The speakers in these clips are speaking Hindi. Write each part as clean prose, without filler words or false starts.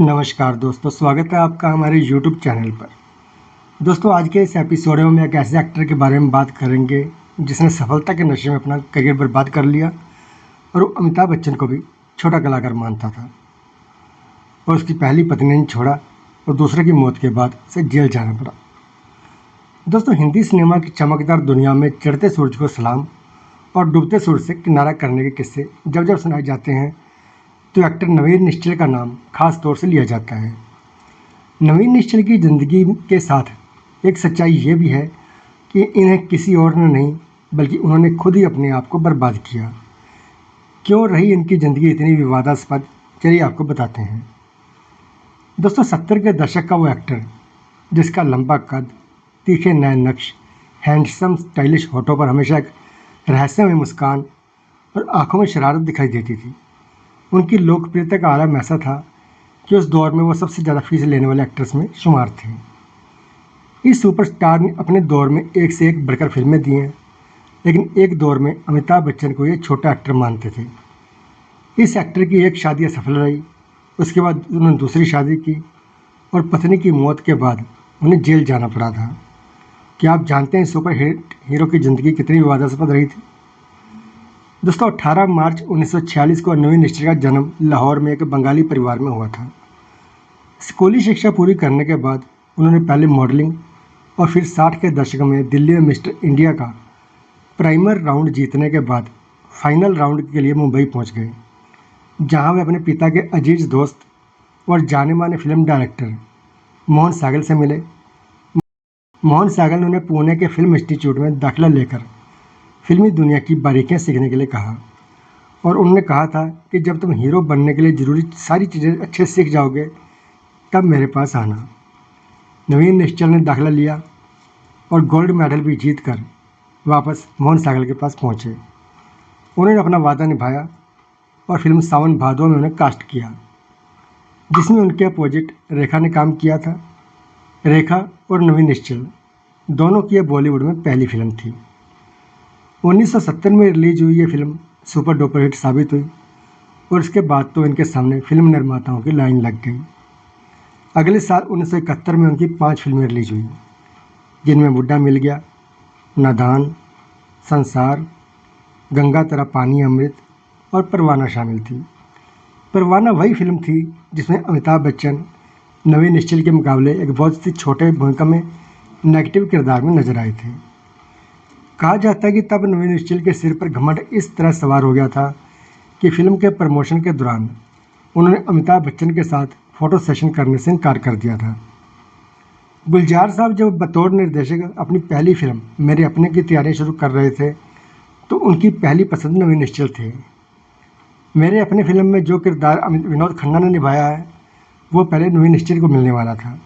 नमस्कार दोस्तों, स्वागत है आपका हमारे YouTube चैनल पर। दोस्तों, आज के इस एपिसोड में हम एक ऐसे एक्टर के बारे में बात करेंगे जिसने सफलता के नशे में अपना करियर बर्बाद कर लिया और वो अमिताभ बच्चन को भी छोटा कलाकार मानता था और उसकी पहली पत्नी ने छोड़ा और दूसरे की मौत के बाद उसे जेल जाना पड़ा। दोस्तों, हिंदी सिनेमा की चमकदार दुनिया में चढ़ते सूरज को सलाम और डूबते सूरज से किनारा करने के किस्से जब जब सुनाए जाते हैं तो एक्टर नवीन निश्चल का नाम खास तौर से लिया जाता है। नवीन निश्चल की ज़िंदगी के साथ एक सच्चाई ये भी है कि इन्हें किसी और ने नहीं बल्कि उन्होंने खुद ही अपने आप को बर्बाद किया। क्यों रही इनकी ज़िंदगी इतनी विवादास्पद, चलिए आपको बताते हैं। दोस्तों, 70 के दशक का वो एक्टर जिसका लंबा कद, तीखे नए नक्श, हैंडसम स्टाइलिश होठों पर हमेशा एक रहस्यमय मुस्कान और आंखों में शरारत दिखाई देती थी। उनकी लोकप्रियता का आलम ऐसा था कि उस दौर में वो सबसे ज़्यादा फीस लेने वाले एक्टर्स में शुमार थे। इस सुपरस्टार ने अपने दौर में एक से एक बढ़कर फिल्में दी हैं, लेकिन एक दौर में अमिताभ बच्चन को ये छोटा एक्टर मानते थे। इस एक्टर की एक शादी असफल रही, उसके बाद उन्होंने दूसरी शादी की और पत्नी की मौत के बाद उन्हें जेल जाना पड़ा था। क्या आप जानते हैं सुपर हिट हीरो की ज़िंदगी कितनी विवादास्पद रही थी? दोस्तों, 18 मार्च 1946 को नवीन निश्चल का जन्म लाहौर में एक बंगाली परिवार में हुआ था। स्कूली शिक्षा पूरी करने के बाद उन्होंने पहले मॉडलिंग और फिर 60 के दशक में दिल्ली में मिस्टर इंडिया का प्राइमर राउंड जीतने के बाद फाइनल राउंड के लिए मुंबई पहुंच गए, जहां वे अपने पिता के अजीज दोस्त और जाने माने फिल्म डायरेक्टर मोहन सागल से मिले। मोहन सागल ने उन्हें पुणे के फिल्म इंस्टीट्यूट में दाखिला लेकर फिल्मी दुनिया की बारीकियां सीखने के लिए कहा और उन्होंने कहा था कि जब तुम हीरो बनने के लिए ज़रूरी सारी चीज़ें अच्छे से सीख जाओगे तब मेरे पास आना। नवीन निश्चल ने दाखिला लिया और गोल्ड मेडल भी जीत कर वापस मोहन सागल के पास पहुंचे। उन्होंने अपना वादा निभाया और फिल्म सावन भादो में उन्हें कास्ट किया, जिसमें उनके अपोजिट रेखा ने काम किया था। रेखा और नवीन निश्चल दोनों की यह बॉलीवुड में पहली फिल्म थी। 1970 में रिलीज हुई ये फिल्म सुपर डुपर हिट साबित हुई और उसके बाद तो इनके सामने फिल्म निर्माताओं की लाइन लग गई। अगले साल 1971 में उनकी 5 फिल्में रिलीज हुई, जिनमें बुड्ढा मिल गया, नादान, संसार, गंगा तेरा पानी अमृत और परवाना शामिल थी। परवाना वही फिल्म थी जिसमें अमिताभ बच्चन नवीन निश्चल के मुकाबले एक बहुत सी छोटे भूमिका में नेगेटिव किरदार में नजर आए थे। कहा जाता है कि तब नवीन निश्चल के सिर पर घमंड इस तरह सवार हो गया था कि फिल्म के प्रमोशन के दौरान उन्होंने अमिताभ बच्चन के साथ फ़ोटो सेशन करने से इनकार कर दिया था। गुलजार साहब जब बतौर निर्देशक अपनी पहली फिल्म मेरे अपने की तैयारियां शुरू कर रहे थे तो उनकी पहली पसंद नवीन निश्चल थे। मेरे अपने फिल्म में जो किरदार विनोद खन्ना ने निभाया है वो पहले नवीन निश्चल को मिलने वाला था।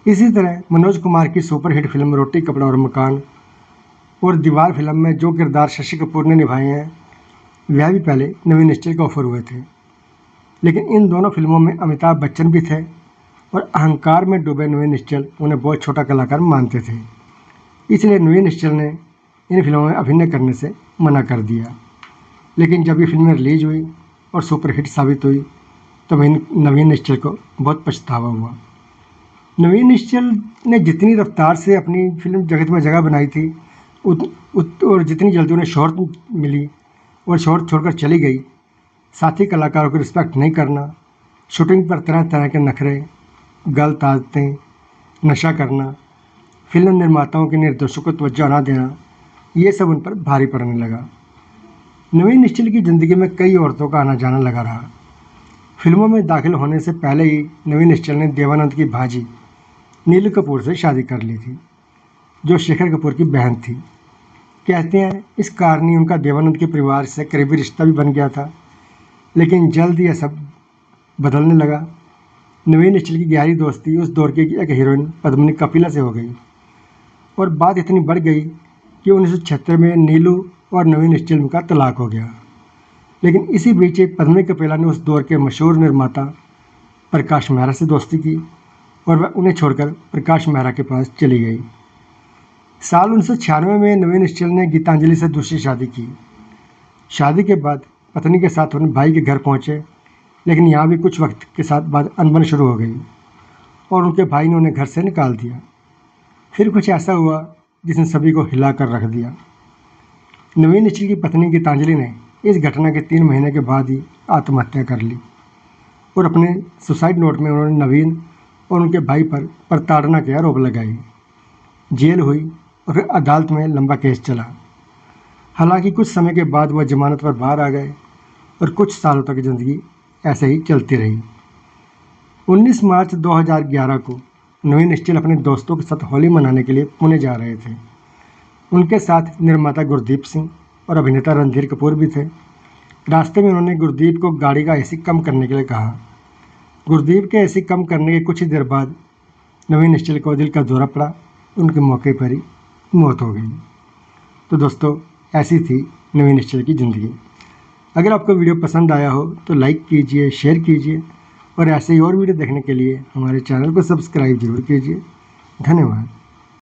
इसी तरह मनोज कुमार की सुपरहिट फिल्म रोटी कपड़ा और मकान और दीवार फिल्म में जो किरदार शशि कपूर ने निभाए हैं वह भी पहले नवीन निश्चल को ऑफर हुए थे, लेकिन इन दोनों फिल्मों में अमिताभ बच्चन भी थे और अहंकार में डूबे नवीन निश्चल उन्हें बहुत छोटा कलाकार मानते थे। इसलिए नवीन निश्चल ने इन फिल्मों में अभिनय करने से मना कर दिया। लेकिन जब ये फिल्में रिलीज हुई और सुपरहिट साबित हुई तो नवीन निश्चल को बहुत पछतावा हुआ। नवीन निश्चल ने जितनी रफ्तार से अपनी फिल्म जगत में जगह बनाई थी और जितनी जल्दी उन्हें शोहरत मिली और शोहरत छोड़कर चली गई, साथी कलाकारों को रिस्पेक्ट नहीं करना, शूटिंग पर तरह तरह के नखरे, गलत आदतें, नशा करना, फिल्म निर्माताओं के निर्देशों को तवज्जो ना देना, ये सब उन पर भारी पड़ने लगा। नवीन निश्चल की ज़िंदगी में कई औरतों का आना जाना लगा रहा। फिल्मों में दाखिल होने से पहले ही नवीन निश्चल ने देवानंद की भांजी नीलू कपूर से शादी कर ली थी, जो शेखर कपूर की बहन थी। कहते हैं इस कारण ही उनका देवानंद के परिवार से करीबी रिश्ता भी बन गया था, लेकिन जल्द यह सब बदलने लगा। नवीन निश्चल की गहरी दोस्ती उस दौर की एक हीरोइन पद्मिनी कपिला से हो गई और बात इतनी बढ़ गई कि 1976 में नीलू और नवीन निश्चल का तलाक हो गया। लेकिन इसी बीच पद्मिनी कपिला ने उस दौर के मशहूर निर्माता प्रकाश मेहरा से दोस्ती की और वह उन्हें छोड़कर प्रकाश मेहरा के पास चली गई। साल 1996 में नवीन निश्चल ने गीतांजलि से दूसरी शादी की। शादी के बाद पत्नी के साथ अपने भाई के घर पहुंचे लेकिन यहाँ भी कुछ वक्त के साथ बाद अनबन शुरू हो गई और उनके भाई ने उन्हें घर से निकाल दिया। फिर कुछ ऐसा हुआ जिसने सभी को हिला कर रख दिया। नवीन निश्चल की पत्नी गीतांजलि ने इस घटना के 3 महीने के बाद ही आत्महत्या कर ली और अपने सुसाइड नोट में उन्होंने नवीन और उनके भाई पर प्रताड़ना के आरोप लगाए। जेल हुई और अदालत में लंबा केस चला। हालांकि कुछ समय के बाद वह जमानत पर बाहर आ गए और कुछ सालों तक ज़िंदगी ऐसे ही चलती रही। 19 मार्च 2011 को नवीन निश्चल अपने दोस्तों के साथ होली मनाने के लिए पुणे जा रहे थे। उनके साथ निर्माता गुरदीप सिंह और अभिनेता रणधीर कपूर भी थे। रास्ते में उन्होंने गुरदीप को गाड़ी का एसी कम करने के लिए कहा। गुरदीप के एसी कम करने के कुछ ही देर बाद नवीन निश्चल को दिल का दौरा पड़ा। उनके मौके पर ही मौत हो गई। तो दोस्तों, ऐसी थी नवीन निश्चल की ज़िंदगी। अगर आपको वीडियो पसंद आया हो तो लाइक कीजिए, शेयर कीजिए और ऐसे ही और वीडियो देखने के लिए हमारे चैनल को सब्सक्राइब जरूर कीजिए। धन्यवाद।